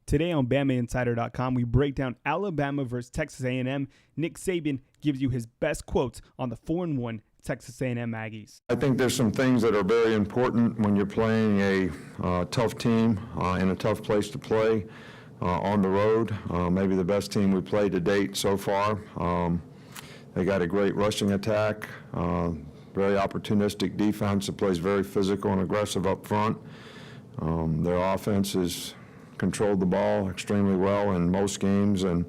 Today on BamaInsider.com, we break down Alabama versus Texas A&M. Nick Saban gives you his best quotes on the 4-1 Texas A&M Aggies. I think there's some things that are very important when you're playing a tough team in a tough place to play on the road. Maybe the best team we played to date so far. They got a great rushing attack, very opportunistic defense that plays very physical and aggressive up front. Their offense has controlled the ball extremely well in most games and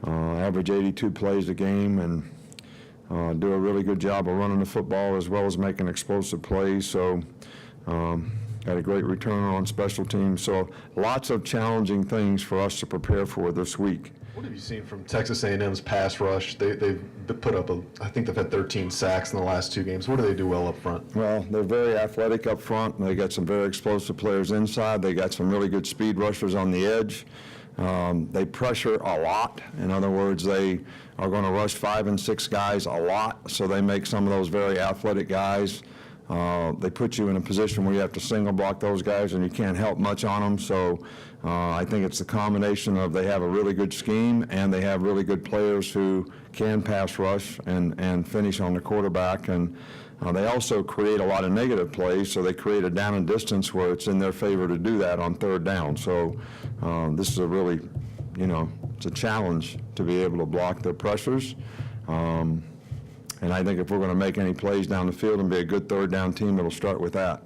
average 82 plays a game and do a really good job of running the football as well as making explosive plays. So got a great return on special teams. So lots of challenging things for us to prepare for this week. What have you seen from Texas A&M's pass rush? They've put up, I think they've had 13 sacks in the last 2 games. What do they do well up front? Well, they're very athletic up front. They got some very explosive players inside. They got some really good speed rushers on the edge. They pressure a lot. In other words, they are going to rush 5 and 6 guys a lot, so they make some of those very athletic guys. They put you in a position where you have to single block those guys and you can't help much on them. So I think it's the combination of they have a really good scheme and they have really good players who can pass rush and finish on the quarterback. And they also create a lot of negative plays, so they create a down and distance where it's in their favor to do that on 3rd down. So this is a really, it's a challenge to be able to block their pressures. And I think if we're going to make any plays down the field and be a good 3rd down team, it'll start with that.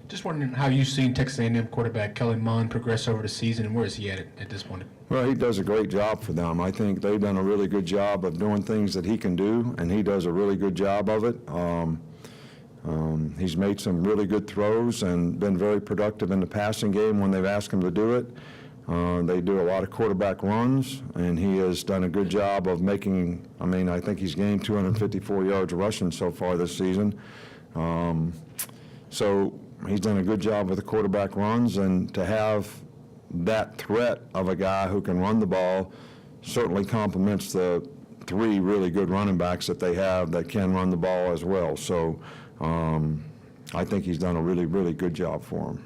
Just wondering how you've seen Texas A&M quarterback Kellen Mond progress over the season, and where is he at this point? Well, he does a great job for them. I think they've done a really good job of doing things that he can do, and he does a really good job of it. He's made some really good throws and been very productive in the passing game when they've asked him to do it. They do a lot of quarterback runs, and he has done a good job of making, I think he's gained 254 yards rushing so far this season. So he's done a good job with the quarterback runs, and to have that threat of a guy who can run the ball certainly complements the 3 really good running backs that they have that can run the ball as well. So I think he's done a really, really good job for him.